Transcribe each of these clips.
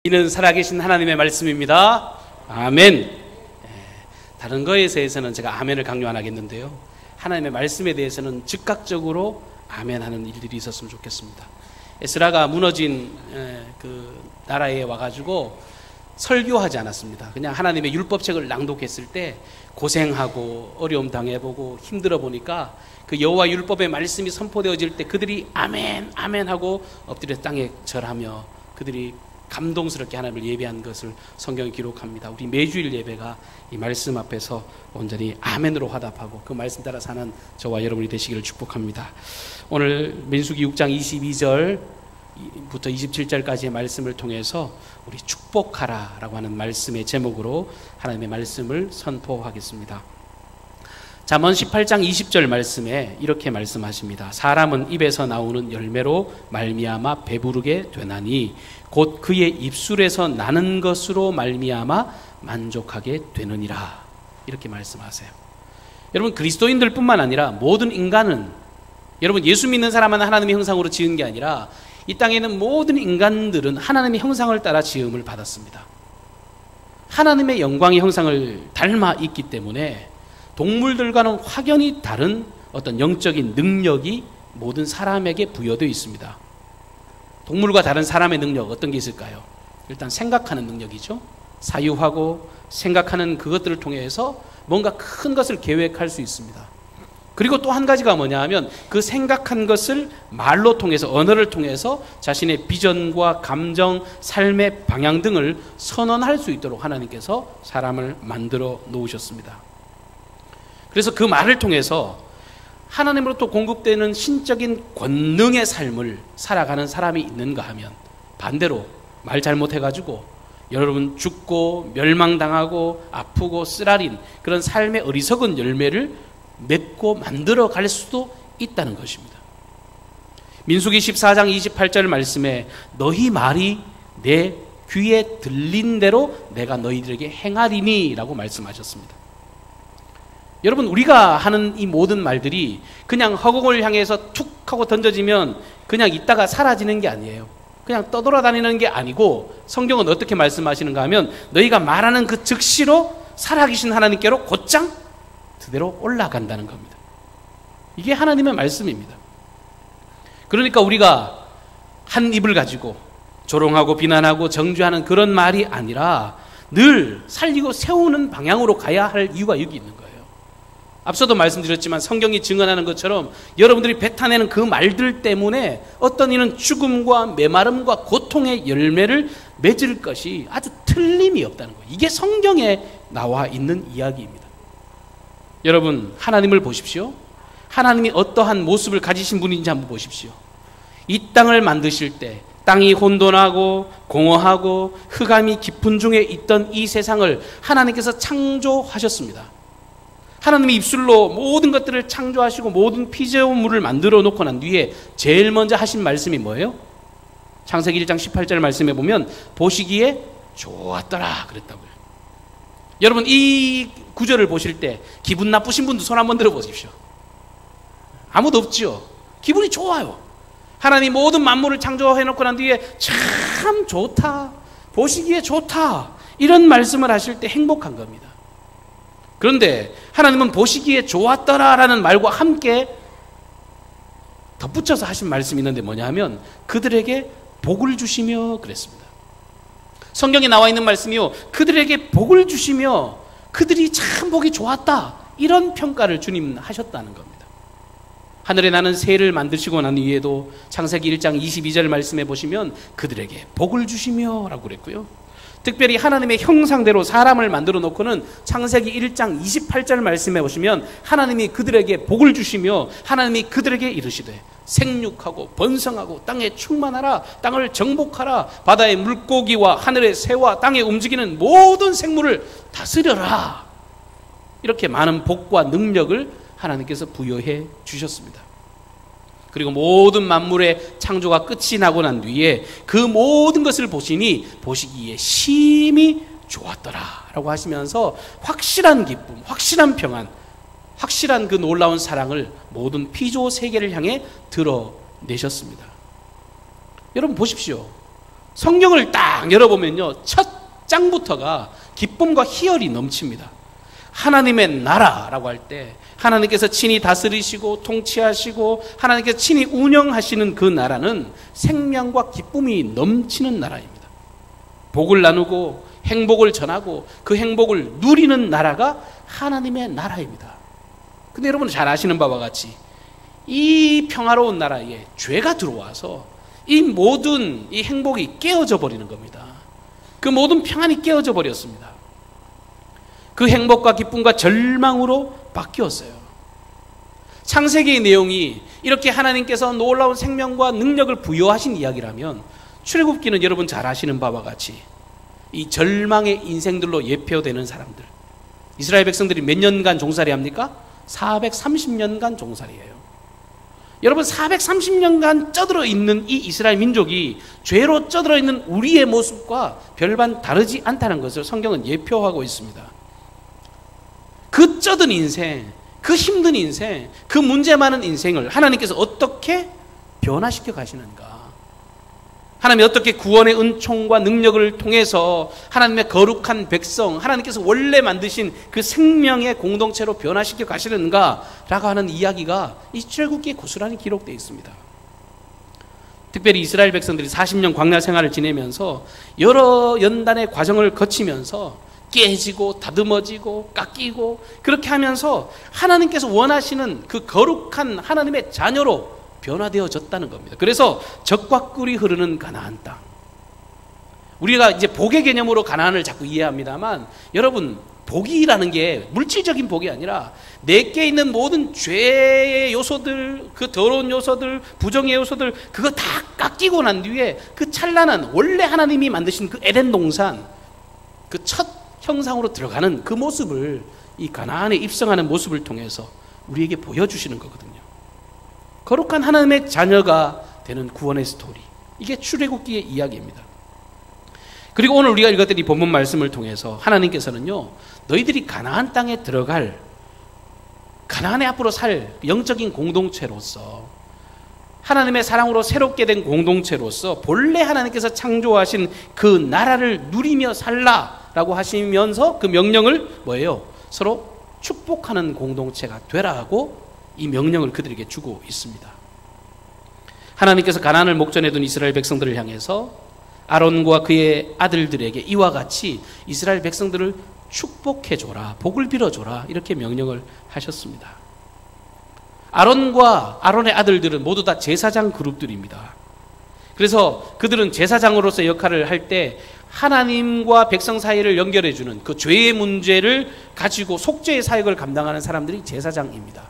이는 살아계신 하나님의 말씀입니다. 아멘. 다른 거에 대해서는 제가 아멘을 강요 안 하겠는데요, 하나님의 말씀에 대해서는 즉각적으로 아멘 하는 일들이 있었으면 좋겠습니다. 에스라가 무너진 그 나라에 와가지고 설교하지 않았습니다. 그냥 하나님의 율법책을 낭독했을 때 고생하고 어려움 당해보고 힘들어 보니까 그 여호와 율법의 말씀이 선포되어질 때 그들이 아멘 아멘 하고 엎드려 땅에 절하며 그들이 감동스럽게 하나님을 예배한 것을 성경이 기록합니다. 우리 매주일 예배가 이 말씀 앞에서 온전히 아멘으로 화답하고 그 말씀 따라 사는 저와 여러분이 되시기를 축복합니다. 오늘 민수기 6장 22절부터 27절까지의 말씀을 통해서 우리 축복하라 라고 하는 말씀의 제목으로 하나님의 말씀을 선포하겠습니다. 잠언 18장 20절 말씀에 이렇게 말씀하십니다. 사람은 입에서 나오는 열매로 말미암아 배부르게 되나니 곧 그의 입술에서 나는 것으로 말미암아 만족하게 되느니라. 이렇게 말씀하세요. 여러분, 그리스도인들 뿐만 아니라 모든 인간은, 여러분 예수 믿는 사람은 하나님의 형상으로 지은 게 아니라 이 땅에 있는 모든 인간들은 하나님의 형상을 따라 지음을 받았습니다. 하나님의 영광의 형상을 닮아 있기 때문에 동물들과는 확연히 다른 어떤 영적인 능력이 모든 사람에게 부여되어 있습니다. 동물과 다른 사람의 능력 어떤 게 있을까요? 일단 생각하는 능력이죠. 사유하고 생각하는 그것들을 통해서 뭔가 큰 것을 계획할 수 있습니다. 그리고 또 한 가지가 뭐냐 하면 그 생각한 것을 말로 통해서, 언어를 통해서 자신의 비전과 감정, 삶의 방향 등을 선언할 수 있도록 하나님께서 사람을 만들어 놓으셨습니다. 그래서 그 말을 통해서 하나님으로부터 공급되는 신적인 권능의 삶을 살아가는 사람이 있는가 하면, 반대로 말 잘못해가지고 여러분 죽고 멸망당하고 아프고 쓰라린 그런 삶의 어리석은 열매를 맺고 만들어 갈 수도 있다는 것입니다. 민수기 14장 28절 말씀에 너희 말이 내 귀에 들린 대로 내가 너희들에게 행하리니 라고 말씀하셨습니다. 여러분, 우리가 하는 이 모든 말들이 그냥 허공을 향해서 툭 하고 던져지면 그냥 있다가 사라지는 게 아니에요. 그냥 떠돌아다니는 게 아니고 성경은 어떻게 말씀하시는가 하면 너희가 말하는 그 즉시로 살아계신 하나님께로 곧장 그대로 올라간다는 겁니다. 이게 하나님의 말씀입니다. 그러니까 우리가 한 입을 가지고 조롱하고 비난하고 정죄하는 그런 말이 아니라 늘 살리고 세우는 방향으로 가야 할 이유가 여기 있는 거예요. 앞서도 말씀드렸지만 성경이 증언하는 것처럼 여러분들이 뱉어내는 그 말들 때문에 어떤 이는 죽음과 메마름과 고통의 열매를 맺을 것이 아주 틀림이 없다는 거예요. 이게 성경에 나와 있는 이야기입니다. 여러분, 하나님을 보십시오. 하나님이 어떠한 모습을 가지신 분인지 한번 보십시오. 이 땅을 만드실 때 땅이 혼돈하고 공허하고 흑암이 깊은 중에 있던 이 세상을 하나님께서 창조하셨습니다. 하나님이 입술로 모든 것들을 창조하시고 모든 피조물을 만들어 놓고 난 뒤에 제일 먼저 하신 말씀이 뭐예요? 창세기 1장 18절 말씀에 보면 보시기에 좋았더라 그랬다고요. 여러분, 이 구절을 보실 때 기분 나쁘신 분도 손 한번 들어 보십시오. 아무도 없죠. 기분이 좋아요. 하나님 모든 만물을 창조해 놓고 난 뒤에 참 좋다, 보시기에 좋다, 이런 말씀을 하실 때 행복한 겁니다. 그런데 하나님은 보시기에 좋았더라 라는 말과 함께 덧붙여서 하신 말씀이 있는데 뭐냐 하면 그들에게 복을 주시며 그랬습니다. 성경에 나와 있는 말씀이요, 그들에게 복을 주시며 그들이 참 보기 좋았다, 이런 평가를 주님 하셨다는 겁니다. 하늘에 나는 새를 만드시고 난 이후에도 창세기 1장 22절 말씀에 보시면 그들에게 복을 주시며 라고 그랬고요, 특별히 하나님의 형상대로 사람을 만들어 놓고는 창세기 1장 28절 말씀에 보시면 하나님이 그들에게 복을 주시며 하나님이 그들에게 이르시되 생육하고 번성하고 땅에 충만하라, 땅을 정복하라, 바다의 물고기와 하늘의 새와 땅에 움직이는 모든 생물을 다스려라, 이렇게 많은 복과 능력을 하나님께서 부여해 주셨습니다. 그리고 모든 만물의 창조가 끝이 나고 난 뒤에 그 모든 것을 보시니 보시기에 심히 좋았더라 라고 하시면서 확실한 기쁨, 확실한 평안, 확실한 그 놀라운 사랑을 모든 피조 세계를 향해 드러내셨습니다. 여러분 보십시오. 성경을 딱 열어보면요, 첫 장부터가 기쁨과 희열이 넘칩니다. 하나님의 나라라고 할 때 하나님께서 친히 다스리시고 통치하시고 하나님께서 친히 운영하시는 그 나라는 생명과 기쁨이 넘치는 나라입니다. 복을 나누고 행복을 전하고 그 행복을 누리는 나라가 하나님의 나라입니다. 근데 여러분 잘 아시는 바와 같이 이 평화로운 나라에 죄가 들어와서 이 모든 이 행복이 깨어져 버리는 겁니다. 그 모든 평안이 깨어져 버렸습니다. 그 행복과 기쁨과 절망으로 바뀌었어요. 창세기의 내용이 이렇게 하나님께서 놀라운 생명과 능력을 부여하신 이야기라면 출애굽기는 여러분 잘 아시는 바와 같이 이 절망의 인생들로 예표되는 사람들, 이스라엘 백성들이 몇 년간 종살이 합니까? 430년간 종살이에요. 여러분 430년간 쪄들어 있는 이 이스라엘 민족이 죄로 쪄들어 있는 우리의 모습과 별반 다르지 않다는 것을 성경은 예표하고 있습니다. 그 쪄든 인생, 그 힘든 인생, 그 문제 많은 인생을 하나님께서 어떻게 변화시켜 가시는가? 하나님이 어떻게 구원의 은총과 능력을 통해서 하나님의 거룩한 백성, 하나님께서 원래 만드신 그 생명의 공동체로 변화시켜 가시는가라고 하는 이야기가 이 출애굽기에 고스란히 기록되어 있습니다. 특별히 이스라엘 백성들이 40년 광야 생활을 지내면서 여러 연단의 과정을 거치면서 깨지고 다듬어지고 깎이고 그렇게 하면서 하나님께서 원하시는 그 거룩한 하나님의 자녀로 변화되어졌다는 겁니다. 그래서 젖과 꿀이 흐르는 가나안 땅. 우리가 이제 복의 개념으로 가나안을 자꾸 이해합니다만 여러분 복이라는 게 물질적인 복이 아니라 내게 있는 모든 죄의 요소들, 그 더러운 요소들, 부정의 요소들 그거 다 깎이고 난 뒤에 그 찬란한 원래 하나님이 만드신 그 에덴 동산 그 첫 형상으로 들어가는 그 모습을 이 가나안에 입성하는 모습을 통해서 우리에게 보여주시는 거거든요. 거룩한 하나님의 자녀가 되는 구원의 스토리. 이게 출애굽기의 이야기입니다. 그리고 오늘 우리가 읽었던 이 본문 말씀을 통해서 하나님께서는요, 너희들이 가나안 땅에 들어갈 가나안에 앞으로 살 영적인 공동체로서 하나님의 사랑으로 새롭게 된 공동체로서 본래 하나님께서 창조하신 그 나라를 누리며 살라라고 하시면서 그 명령을 뭐예요? 서로 축복하는 공동체가 되라고 이 명령을 그들에게 주고 있습니다. 하나님께서 가나안을 목전에 둔 이스라엘 백성들을 향해서 아론과 그의 아들들에게 이와 같이 이스라엘 백성들을 축복해줘라, 복을 빌어줘라 이렇게 명령을 하셨습니다. 아론과 아론의 아들들은 모두 다 제사장 그룹들입니다. 그래서 그들은 제사장으로서 역할을 할 때 하나님과 백성 사이를 연결해주는 그 죄의 문제를 가지고 속죄의 사역을 감당하는 사람들이 제사장입니다.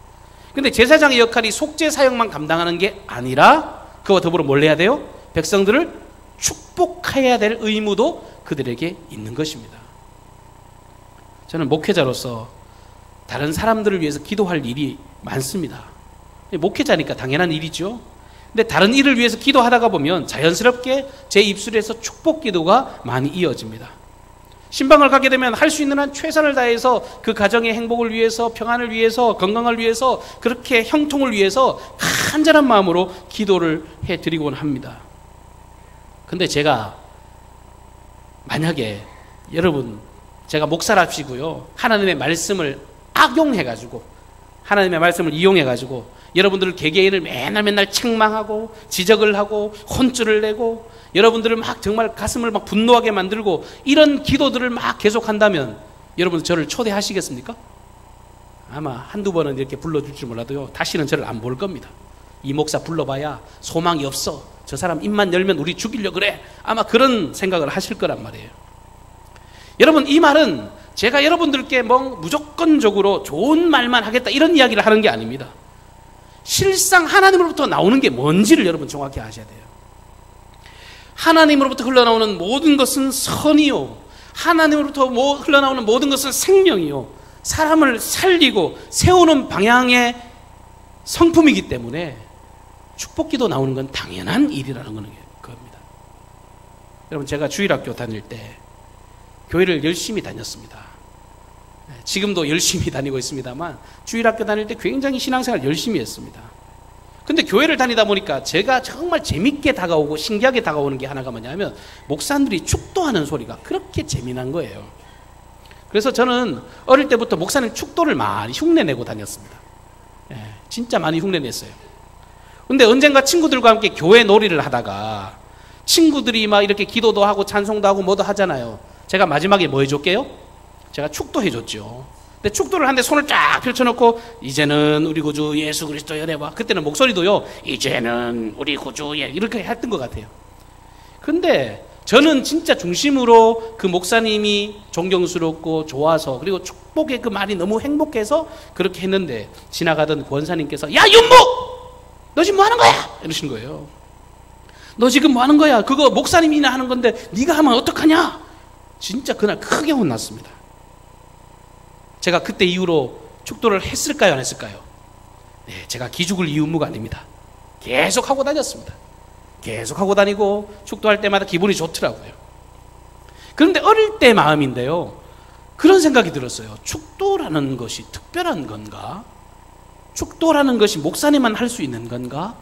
근데 제사장의 역할이 속죄 사역만 감당하는 게 아니라 그와 더불어 뭘 해야 돼요? 백성들을 축복해야 될 의무도 그들에게 있는 것입니다. 저는 목회자로서 다른 사람들을 위해서 기도할 일이 많습니다. 목회자니까 당연한 일이죠. 근데 다른 일을 위해서 기도하다가 보면 자연스럽게 제 입술에서 축복 기도가 많이 이어집니다. 신방을 가게 되면 할 수 있는 한 최선을 다해서 그 가정의 행복을 위해서, 평안을 위해서, 건강을 위해서, 그렇게 형통을 위해서 간절한 마음으로 기도를 해드리곤 합니다. 근데 제가 만약에 여러분 제가 목사랍시고요, 하나님의 말씀을 악용해가지고 하나님의 말씀을 이용해가지고 여러분들을 개개인을 맨날 책망하고 지적을 하고 혼쭐을 내고 여러분들을 막 정말 가슴을 막 분노하게 만들고 이런 기도들을 막 계속한다면 여러분 저를 초대하시겠습니까? 아마 한두 번은 이렇게 불러줄 줄 몰라도요, 다시는 저를 안 볼 겁니다. 이 목사 불러봐야 소망이 없어, 저 사람 입만 열면 우리 죽이려 그래, 아마 그런 생각을 하실 거란 말이에요. 여러분 이 말은 제가 여러분들께 뭐 무조건적으로 좋은 말만 하겠다 이런 이야기를 하는 게 아닙니다. 실상 하나님으로부터 나오는 게 뭔지를 여러분 정확히 아셔야 돼요. 하나님으로부터 흘러나오는 모든 것은 선이요, 하나님으로부터 흘러나오는 모든 것은 생명이요, 사람을 살리고 세우는 방향의 성품이기 때문에 축복기도 나오는 건 당연한 일이라는 겁니다. 여러분 제가 주일학교 다닐 때 교회를 열심히 다녔습니다. 지금도 열심히 다니고 있습니다만 주일학교 다닐 때 굉장히 신앙생활 열심히 했습니다. 근데 교회를 다니다 보니까 제가 정말 재밌게 다가오고 신기하게 다가오는 게 하나가 뭐냐면 목사님들이 축도하는 소리가 그렇게 재미난 거예요. 그래서 저는 어릴 때부터 목사님 축도를 많이 흉내내고 다녔습니다. 진짜 많이 흉내냈어요. 근데 언젠가 친구들과 함께 교회 놀이를 하다가 친구들이 막 이렇게 기도도 하고 찬송도 하고 뭐도 하잖아요. 제가 마지막에 뭐 해줬게요? 제가 축도 해줬죠. 근데 축도를 하는데 손을 쫙 펼쳐놓고 이제는 우리 구주 예수 그리스도 연애와, 그때는 목소리도요 이제는 우리 구주 이렇게 했던 것 같아요. 근데 저는 진짜 중심으로 그 목사님이 존경스럽고 좋아서, 그리고 축복의 그 말이 너무 행복해서 그렇게 했는데 지나가던 권사님께서 야 윤목! 너 지금 뭐 하는 거야? 이러시는 거예요. 너 지금 뭐 하는 거야? 그거 목사님이나 하는 건데 네가 하면 어떡하냐? 진짜 그날 크게 혼났습니다. 제가 그때 이후로 축도를 했을까요, 안 했을까요? 네, 제가 기죽을 이유무가 아닙니다. 계속 하고 다녔습니다. 계속 하고 다니고 축도할 때마다 기분이 좋더라고요. 그런데 어릴 때 마음인데요, 그런 생각이 들었어요. 축도라는 것이 특별한 건가? 축도라는 것이 목사님만 할 수 있는 건가?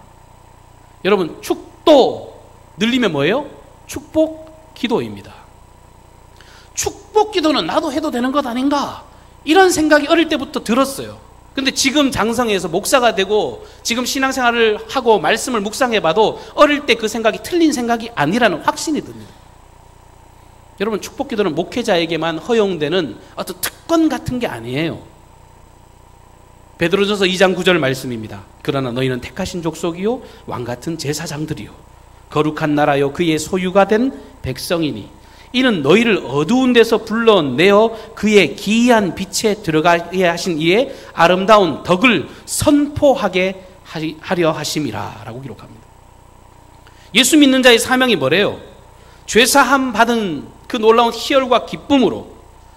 여러분, 축도 늘리면 뭐예요? 축복 기도입니다. 축복 기도는 나도 해도 되는 것 아닌가? 이런 생각이 어릴 때부터 들었어요. 근데 지금 장성해서 목사가 되고 지금 신앙생활을 하고 말씀을 묵상해봐도 어릴 때 그 생각이 틀린 생각이 아니라는 확신이 듭니다. 여러분, 축복 기도는 목회자에게만 허용되는 어떤 특권 같은 게 아니에요. 베드로전서 2장 9절 말씀입니다. 그러나 너희는 택하신 족속이요 왕같은 제사장들이요 거룩한 나라요 그의 소유가 된 백성이니 이는 너희를 어두운 데서 불러내어 그의 기이한 빛에 들어가게 하신 이의 아름다운 덕을 선포하게 하려 하심이라 라고 기록합니다. 예수 믿는 자의 사명이 뭐래요? 죄사함 받은 그 놀라운 희열과 기쁨으로,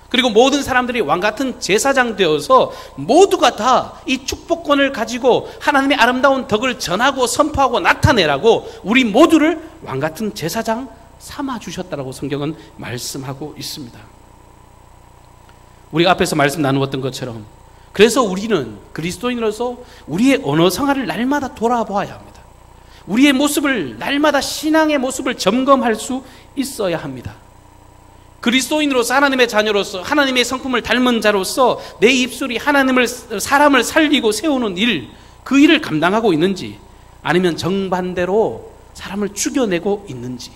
그리고 모든 사람들이 왕같은 제사장 되어서 모두가 다 이 축복권을 가지고 하나님의 아름다운 덕을 전하고 선포하고 나타내라고 우리 모두를 왕같은 제사장 삼아주셨다라고 성경은 말씀하고 있습니다. 우리가 앞에서 말씀 나누었던 것처럼, 그래서 우리는 그리스도인으로서 우리의 언어 생활을 날마다 돌아보아야 합니다. 우리의 모습을 날마다 신앙의 모습을 점검할 수 있어야 합니다. 그리스도인으로서, 하나님의 자녀로서, 하나님의 성품을 닮은 자로서 내 입술이 사람을 살리고 세우는 일, 그 일을 감당하고 있는지, 아니면 정반대로 사람을 죽여내고 있는지.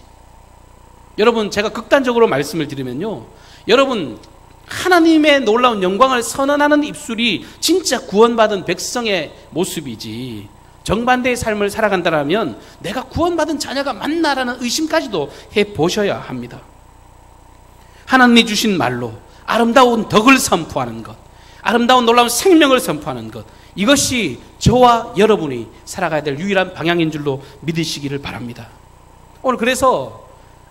여러분, 제가 극단적으로 말씀을 드리면요, 여러분, 하나님의 놀라운 영광을 선언하는 입술이 진짜 구원받은 백성의 모습이지, 정반대의 삶을 살아간다면 내가 구원받은 자녀가 맞나라는 의심까지도 해보셔야 합니다. 하나님이 주신 말로 아름다운 덕을 선포하는 것, 아름다운 놀라운 생명을 선포하는 것, 이것이 저와 여러분이 살아가야 될 유일한 방향인 줄로 믿으시기를 바랍니다. 오늘 그래서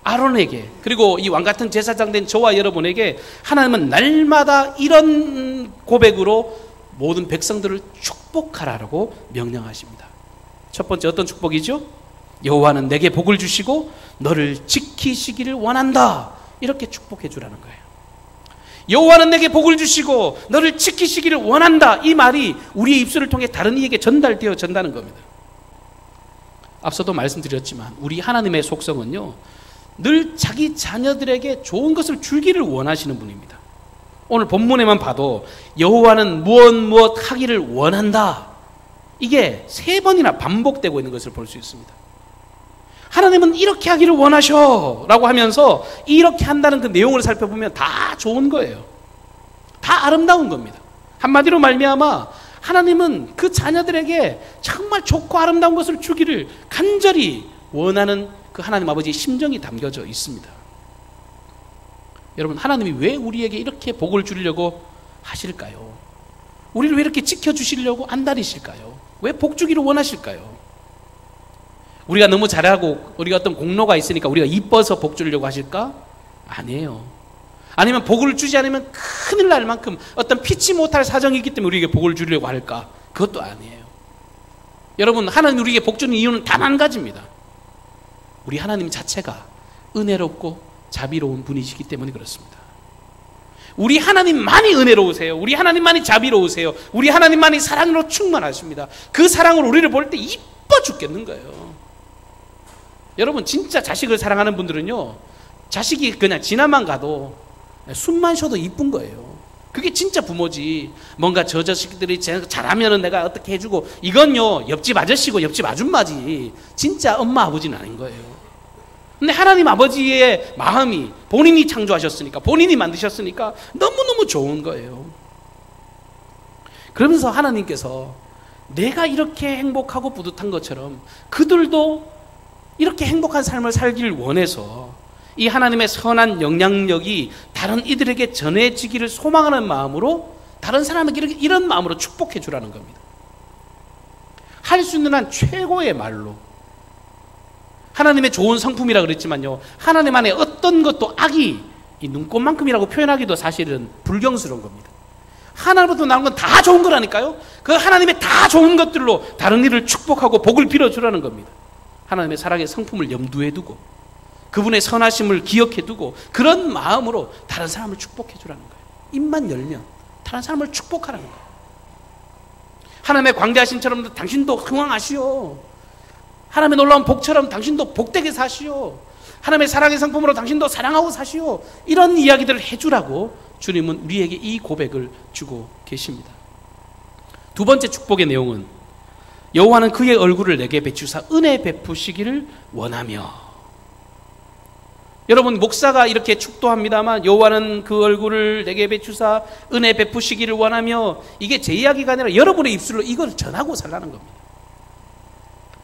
아론에게, 그리고 이 왕같은 제사장 된 저와 여러분에게 하나님은 날마다 이런 고백으로 모든 백성들을 축복하라고 명령하십니다. 첫 번째, 어떤 축복이죠? 여호와는 내게 복을 주시고 너를 지키시기를 원한다, 이렇게 축복해 주라는 거예요. 여호와는 내게 복을 주시고 너를 지키시기를 원한다, 이 말이 우리의 입술을 통해 다른 이에게 전달되어진다는 겁니다. 앞서도 말씀드렸지만 우리 하나님의 속성은요, 늘 자기 자녀들에게 좋은 것을 주기를 원하시는 분입니다. 오늘 본문에만 봐도 여호와는 무엇 하기를 원한다, 이게 3번이나 반복되고 있는 것을 볼 수 있습니다. 하나님은 이렇게 하기를 원하셔 라고 하면서 이렇게 한다는 그 내용을 살펴보면 다 좋은 거예요. 다 아름다운 겁니다. 한마디로 말미암아 하나님은 그 자녀들에게 정말 좋고 아름다운 것을 주기를 간절히 원하는 그 하나님 아버지의 심정이 담겨져 있습니다. 여러분, 하나님이 왜 우리에게 이렇게 복을 주려고 하실까요? 우리를 왜 이렇게 지켜주시려고 안달이실까요? 왜 복 주기를 원하실까요? 우리가 너무 잘하고 우리가 어떤 공로가 있으니까 우리가 이뻐서 복 주려고 하실까? 아니에요. 아니면 복을 주지 않으면 큰일 날 만큼 어떤 피치 못할 사정이 있기 때문에 우리에게 복을 주려고 할까? 그것도 아니에요. 여러분, 하나님 우리에게 복 주는 이유는 단 한 가지입니다. 우리 하나님 자체가 은혜롭고 자비로운 분이시기 때문에 그렇습니다. 우리 하나님만이 은혜로우세요. 우리 하나님만이 자비로우세요. 우리 하나님만이 사랑으로 충만하십니다. 그 사랑으로 우리를 볼 때 이뻐 죽겠는 거예요. 여러분 진짜 자식을 사랑하는 분들은요, 자식이 그냥 지나만 가도 숨만 쉬어도 이쁜 거예요. 그게 진짜 부모지. 뭔가 저 자식들이 잘하면은 내가 어떻게 해주고, 이건요 옆집 아저씨고 옆집 아줌마지 진짜 엄마 아버지는 아닌 거예요. 근데 하나님 아버지의 마음이 본인이 창조하셨으니까, 본인이 만드셨으니까 너무너무 좋은 거예요. 그러면서 하나님께서 내가 이렇게 행복하고 뿌듯한 것처럼 그들도 이렇게 행복한 삶을 살기를 원해서 이 하나님의 선한 영향력이 다른 이들에게 전해지기를 소망하는 마음으로, 다른 사람에게 이런 마음으로 축복해 주라는 겁니다. 할 수 있는 한 최고의 말로. 하나님의 좋은 성품이라 그랬지만요, 하나님 안에 어떤 것도 악이 이 눈꽃만큼이라고 표현하기도 사실은 불경스러운 겁니다. 하나님으로부터 나온 건 다 좋은 거라니까요. 그 하나님의 다 좋은 것들로 다른 이를 축복하고 복을 빌어주라는 겁니다. 하나님의 사랑의 성품을 염두에 두고, 그분의 선하심을 기억해 두고, 그런 마음으로 다른 사람을 축복해 주라는 거예요. 입만 열면 다른 사람을 축복하라는 거예요. 하나님의 광대하심처럼 당신도 흥왕하시오. 하나님의 놀라운 복처럼 당신도 복되게 사시오. 하나님의 사랑의 성품으로 당신도 사랑하고 사시오. 이런 이야기들을 해주라고 주님은 우리에게 이 고백을 주고 계십니다. 두 번째 축복의 내용은, 여호와는 그의 얼굴을 내게 비추사 은혜 베푸시기를 원하며. 여러분, 목사가 이렇게 축도합니다만 여호와는 그 얼굴을 내게 비추사 은혜 베푸시기를 원하며, 이게 제 이야기가 아니라 여러분의 입술로 이걸 전하고 살라는 겁니다.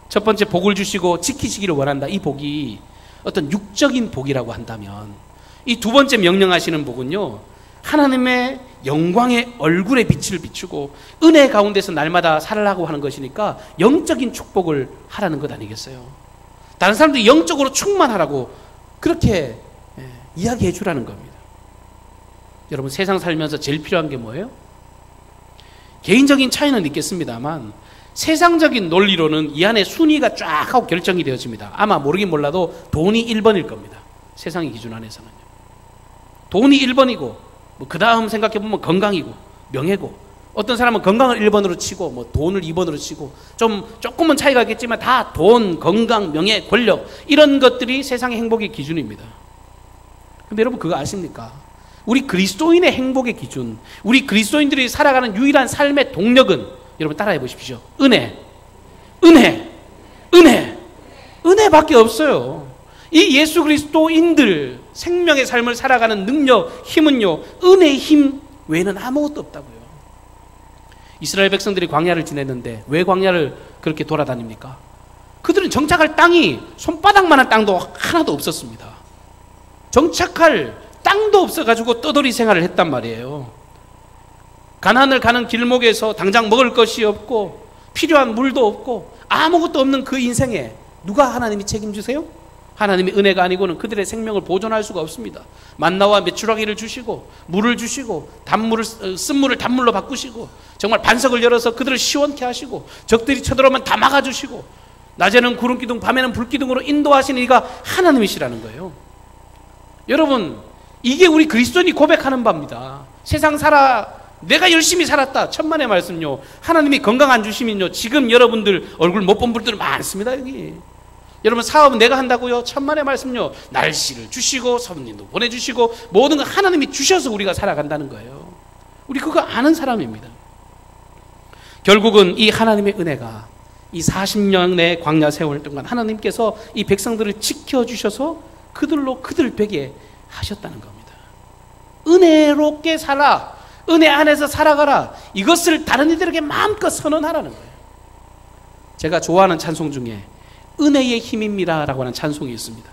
첫 번째, 복을 주시고 지키시기를 원한다. 이 복이 어떤 육적인 복이라고 한다면, 이 두 번째 명령하시는 복은요, 하나님의 영광의 얼굴에 빛을 비추고 은혜 가운데서 날마다 살라고 하는 것이니까 영적인 축복을 하라는 것 아니겠어요? 다른 사람들이 영적으로 충만하라고 그렇게 이야기해 주라는 겁니다. 여러분, 세상 살면서 제일 필요한 게 뭐예요? 개인적인 차이는 있겠습니다만 세상적인 논리로는 이 안에 순위가 쫙 하고 결정이 되어집니다. 아마 모르긴 몰라도 돈이 1번일 겁니다. 세상의 기준 안에서는요. 돈이 1번이고, 그 다음 생각해보면 건강이고 명예고, 어떤 사람은 건강을 1번으로 치고 돈을 2번으로 치고, 조금은 차이가 있겠지만 다 돈, 건강, 명예, 권력, 이런 것들이 세상의 행복의 기준입니다. 근데 여러분, 그거 아십니까? 우리 그리스도인의 행복의 기준, 우리 그리스도인들이 살아가는 유일한 삶의 동력은, 여러분 따라해 보십시오. 은혜밖에 없어요. 이 예수 그리스도인들 생명의 삶을 살아가는 능력, 힘은요, 은혜의 힘 외에는 아무것도 없다고요. 이스라엘 백성들이 광야를 지냈는데 왜 광야를 그렇게 돌아다닙니까? 그들은 정착할 땅이 손바닥만한 땅도 하나도 없었습니다. 정착할 땅도 없어가지고 떠돌이 생활을 했단 말이에요. 가나안을 가는 길목에서 당장 먹을 것이 없고 필요한 물도 없고 아무것도 없는 그 인생에 누가 하나님이 책임지세요? 하나님의 은혜가 아니고는 그들의 생명을 보존할 수가 없습니다. 만나와 메추라기를 주시고 물을 주시고 쓴물을 단물로 바꾸시고 정말 반석을 열어서 그들을 시원케 하시고 적들이 쳐들어오면 다 막아주시고 낮에는 구름기둥 밤에는 불기둥으로 인도하시는 이가 하나님이시라는 거예요. 여러분, 이게 우리 그리스도인이 고백하는 바입니다. 세상 내가 열심히 살았다. 천만의 말씀요. 하나님이 건강 안 주시면요, 지금 여러분들 얼굴 못 본 분들 많습니다. 여기 여러분, 사업은 내가 한다고요? 천만의 말씀요. 날씨를 주시고 손님도 보내주시고 모든 걸 하나님이 주셔서 우리가 살아간다는 거예요. 우리 그거 아는 사람입니다. 결국은 이 하나님의 은혜가 이 40년의 광야 세월 동안 하나님께서 이 백성들을 지켜주셔서 그들로 그들 되게 하셨다는 겁니다. 은혜롭게 살아, 은혜 안에서 살아가라, 이것을 다른 이들에게 마음껏 선언하라는 거예요. 제가 좋아하는 찬송 중에 은혜의 힘입니다 라고 하는 찬송이 있습니다.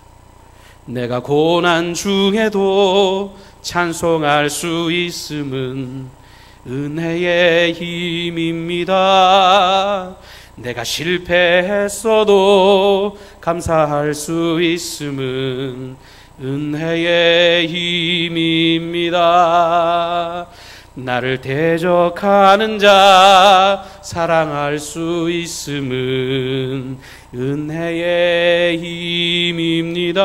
내가 고난 중에도 찬송할 수 있음은 은혜의 힘입니다. 내가 실패했어도 감사할 수 있음은 은혜의 힘입니다. 나를 대적하는 자 사랑할 수 있음은 은혜의 힘입니다.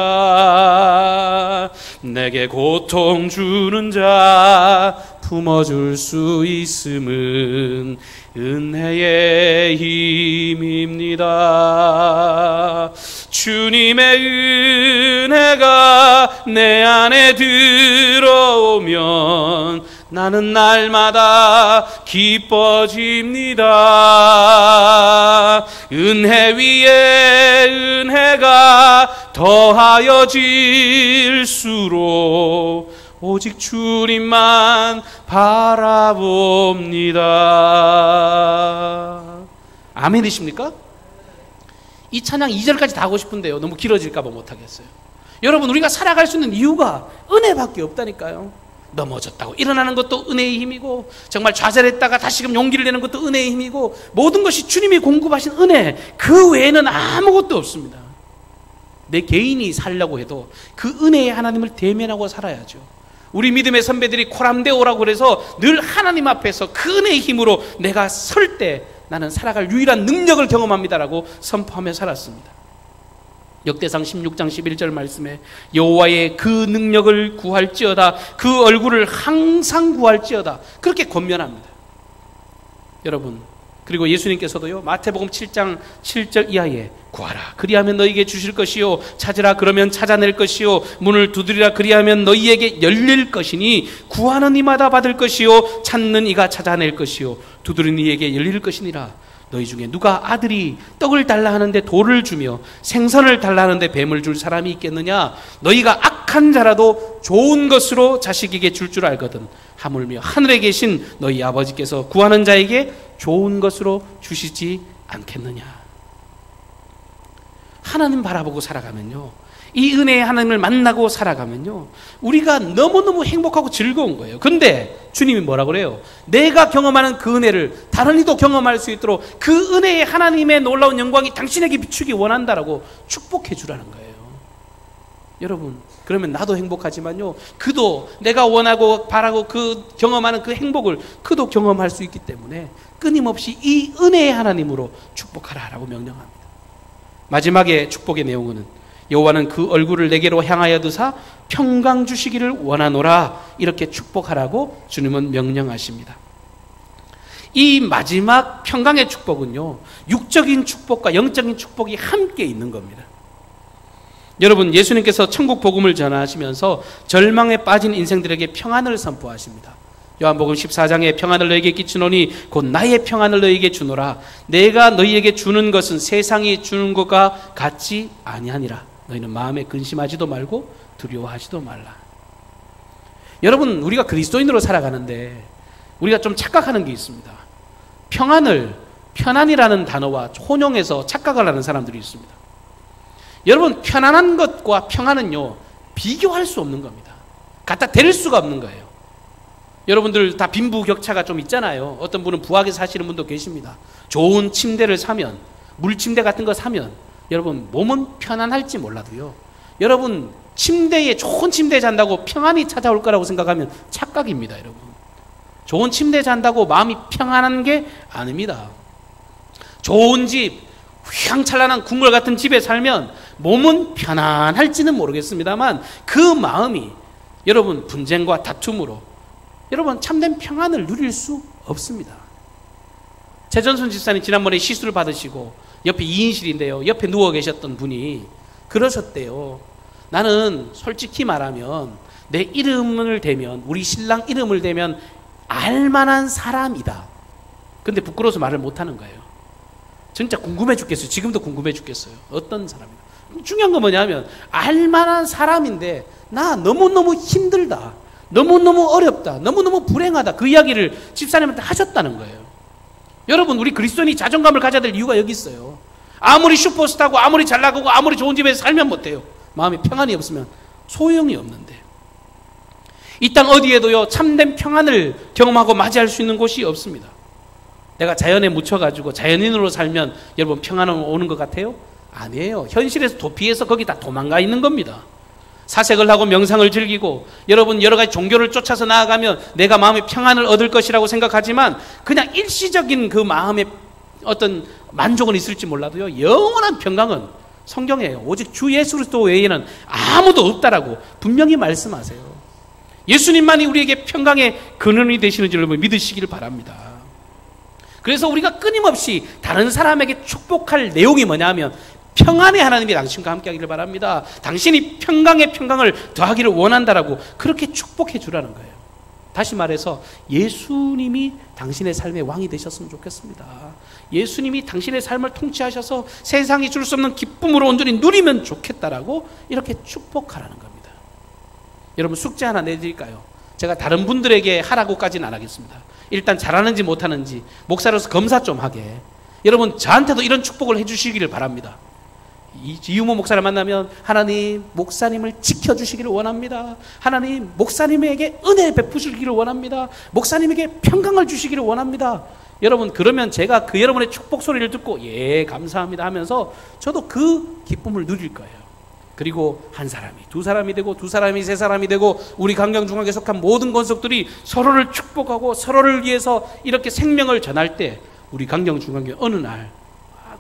내게 고통 주는 자 품어줄 수 있음은 은혜의 힘입니다. 주님의 은혜가 내 안에 들어오면 나는 날마다 기뻐집니다. 은혜 위에 은혜가 더하여질수록 오직 주님만 바라봅니다. 아멘이십니까? 이 찬양 2절까지 다 하고 싶은데요, 너무 길어질까 봐 못하겠어요. 여러분, 우리가 살아갈 수 있는 이유가 은혜밖에 없다니까요. 넘어졌다고 일어나는 것도 은혜의 힘이고, 정말 좌절했다가 다시금 용기를 내는 것도 은혜의 힘이고, 모든 것이 주님이 공급하신 은혜, 그 외에는 아무것도 없습니다. 내 개인이 살려고 해도 그 은혜의 하나님을 대면하고 살아야죠. 우리 믿음의 선배들이 코람데오라고 그래서 늘 하나님 앞에서 그 은혜의 힘으로 내가 설 때 나는 살아갈 유일한 능력을 경험합니다라고 선포하며 살았습니다. 역대상 16장 11절 말씀에 여호와의 그 능력을 구할지어다, 그 얼굴을 항상 구할지어다, 그렇게 권면합니다. 여러분, 그리고 예수님께서도요, 마태복음 7장 7절 이하에 구하라 그리하면 너희에게 주실 것이요, 찾으라 그러면 찾아낼 것이요, 문을 두드리라 그리하면 너희에게 열릴 것이니 구하는 이마다 받을 것이요, 찾는 이가 찾아낼 것이요, 두드리는 이에게 열릴 것이니라. 너희 중에 누가 아들이 떡을 달라 하는데 돌을 주며 생선을 달라 하는데 뱀을 줄 사람이 있겠느냐? 너희가 악한 자라도 좋은 것으로 자식에게 줄 줄 알거든 하물며 하늘에 계신 너희 아버지께서 구하는 자에게 좋은 것으로 주시지 않겠느냐? 하나님 바라보고 살아가면요, 이 은혜의 하나님을 만나고 살아가면요, 우리가 너무너무 행복하고 즐거운 거예요. 근데 주님이 뭐라 그래요? 내가 경험하는 그 은혜를 다른 이도 경험할 수 있도록 그 은혜의 하나님의 놀라운 영광이 당신에게 비추기 원한다라고 축복해 주라는 거예요. 여러분, 그러면 나도 행복하지만요, 그도 내가 원하고 바라고 그 경험하는 그 행복을 그도 경험할 수 있기 때문에 끊임없이 이 은혜의 하나님으로 축복하라라고 명령합니다. 마지막에 축복의 내용은 여호와는 그 얼굴을 내게로 향하여 드사 평강 주시기를 원하노라, 이렇게 축복하라고 주님은 명령하십니다. 이 마지막 평강의 축복은요, 육적인 축복과 영적인 축복이 함께 있는 겁니다. 여러분, 예수님께서 천국 복음을 전하시면서 절망에 빠진 인생들에게 평안을 선포하십니다. 요한복음 14장에 평안을 너희에게 끼치노니 곧 나의 평안을 너희에게 주노라. 내가 너희에게 주는 것은 세상이 주는 것과 같지 아니하니라. 너희는 마음에 근심하지도 말고 두려워하지도 말라. 여러분, 우리가 그리스도인으로 살아가는데 우리가 좀 착각하는 게 있습니다. 평안을 편안이라는 단어와 혼용해서 착각을 하는 사람들이 있습니다. 여러분, 편안한 것과 평안은요, 비교할 수 없는 겁니다. 갖다 댈 수가 없는 거예요. 여러분들 다 빈부격차가 좀 있잖아요. 어떤 분은 부하게 사시는 분도 계십니다. 좋은 침대를 사면, 물침대 같은 거 사면 여러분 몸은 편안할지 몰라도요, 여러분 침대에, 좋은 침대에 잔다고 평안이 찾아올 거라고 생각하면 착각입니다. 여러분, 좋은 침대에 잔다고 마음이 평안한 게 아닙니다. 좋은 집, 휘황찬란한 국물 같은 집에 살면 몸은 편안할지는 모르겠습니다만 그 마음이 여러분 분쟁과 다툼으로 여러분 참된 평안을 누릴 수 없습니다. 최전순 집사님 지난번에 시술을 받으시고 옆에 2인실인데요, 옆에 누워 계셨던 분이 그러셨대요. 나는 솔직히 말하면 내 이름을 대면, 우리 신랑 이름을 대면 알만한 사람이다. 근데 부끄러워서 말을 못하는 거예요. 진짜 궁금해 죽겠어요. 지금도 궁금해 죽겠어요. 어떤 사람이다. 중요한 건 뭐냐면 알만한 사람인데 나 너무너무 힘들다, 너무너무 어렵다, 너무너무 불행하다, 그 이야기를 집사님한테 하셨다는 거예요. 여러분, 우리 그리스도인이 자존감을 가져야 될 이유가 여기 있어요. 아무리 슈퍼스타고 아무리 잘나가고 아무리 좋은 집에서 살면 못해요. 마음에 평안이 없으면 소용이 없는데, 이 땅 어디에도요 참된 평안을 경험하고 맞이할 수 있는 곳이 없습니다. 내가 자연에 묻혀가지고 자연인으로 살면 여러분 평안은 오는 것 같아요? 아니에요. 현실에서 도피해서 거기 다 도망가 있는 겁니다. 사색을 하고 명상을 즐기고 여러분 여러 가지 종교를 쫓아서 나아가면 내가 마음의 평안을 얻을 것이라고 생각하지만 그냥 일시적인 그 마음의 어떤 만족은 있을지 몰라도요, 영원한 평강은 성경이에요. 오직 주 예수 그리스도 외에는 아무도 없다라고 분명히 말씀하세요. 예수님만이 우리에게 평강의 근원이 되시는 줄 여러분 믿으시기를 바랍니다. 그래서 우리가 끊임없이 다른 사람에게 축복할 내용이 뭐냐면 평안의 하나님이 당신과 함께 하기를 바랍니다. 당신이 평강의 평강을 더하기를 원한다라고 그렇게 축복해 주라는 거예요. 다시 말해서 예수님이 당신의 삶의 왕이 되셨으면 좋겠습니다. 예수님이 당신의 삶을 통치하셔서 세상이 줄 수 없는 기쁨으로 온전히 누리면 좋겠다라고 이렇게 축복하라는 겁니다. 여러분 숙제 하나 내드릴까요? 제가 다른 분들에게 하라고까지는 안 하겠습니다. 일단 잘하는지 못하는지 목사로서 검사 좀 하게 여러분 저한테도 이런 축복을 해주시기를 바랍니다. 이유모 목사를 만나면 하나님 목사님을 지켜주시기를 원합니다. 하나님 목사님에게 은혜 베푸시기를 원합니다. 목사님에게 평강을 주시기를 원합니다. 여러분 그러면 제가 그 여러분의 축복 소리를 듣고 예 감사합니다 하면서 저도 그 기쁨을 누릴 거예요. 그리고 한 사람이 두 사람이 되고 두 사람이 세 사람이 되고 우리 강경중앙에 속한 모든 권속들이 서로를 축복하고 서로를 위해서 이렇게 생명을 전할 때 우리 강경중앙에 어느 날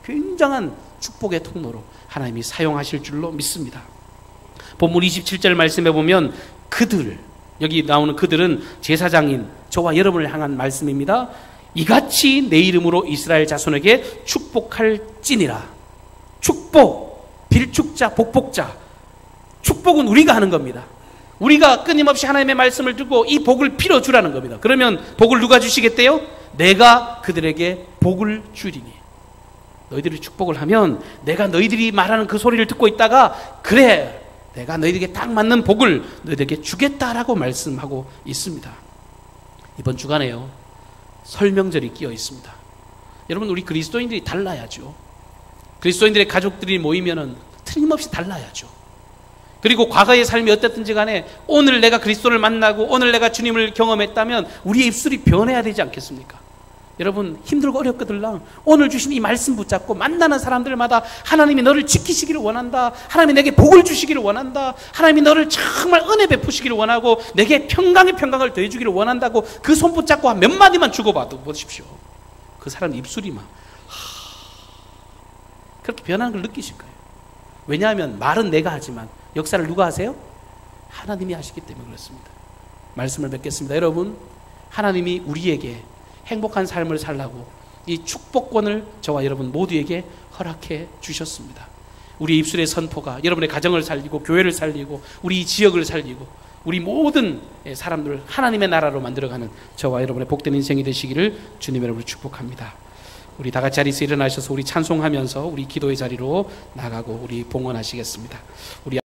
굉장한 축복의 통로로 하나님이 사용하실 줄로 믿습니다. 본문 27절 말씀해 보면 그들, 여기 나오는 그들은 제사장인 저와 여러분을 향한 말씀입니다. 이같이 내 이름으로 이스라엘 자손에게 축복할지니라. 축복, 빌축자, 복복자. 축복은 우리가 하는 겁니다. 우리가 끊임없이 하나님의 말씀을 듣고 이 복을 빌어주라는 겁니다. 그러면 복을 누가 주시겠대요? 내가 그들에게 복을 주리니. 너희들이 축복을 하면 내가 너희들이 말하는 그 소리를 듣고 있다가 그래 내가 너희들에게 딱 맞는 복을 너희들에게 주겠다라고 말씀하고 있습니다. 이번 주간에요 설명절이 끼어 있습니다. 여러분 우리 그리스도인들이 달라야죠. 그리스도인들의 가족들이 모이면은 틀림없이 달라야죠. 그리고 과거의 삶이 어땠든지 간에 오늘 내가 그리스도를 만나고 오늘 내가 주님을 경험했다면 우리의 입술이 변해야 되지 않겠습니까? 여러분 힘들고 어렵거들랑 오늘 주신 이 말씀 붙잡고 만나는 사람들마다 하나님이 너를 지키시기를 원한다. 하나님이 내게 복을 주시기를 원한다. 하나님이 너를 정말 은혜 베푸시기를 원하고 내게 평강의 평강을 더해주기를 원한다고 그 손 붙잡고 한 몇 마디만 주고봐도 보십시오. 그 사람 입술이 막 그렇게 변하는 걸 느끼실 거예요. 왜냐하면 말은 내가 하지만 역사를 누가 하세요? 하나님이 하시기 때문에 그렇습니다. 말씀을 맺겠습니다. 여러분 하나님이 우리에게 행복한 삶을 살라고 이 축복권을 저와 여러분 모두에게 허락해 주셨습니다. 우리 입술의 선포가 여러분의 가정을 살리고 교회를 살리고 우리 지역을 살리고 우리 모든 사람들을 하나님의 나라로 만들어가는 저와 여러분의 복된 인생이 되시기를 주님 여러분을 축복합니다. 우리 다 같이 자리에서 일어나셔서 우리 찬송하면서 우리 기도의 자리로 나가고 우리 봉헌하시겠습니다. 우리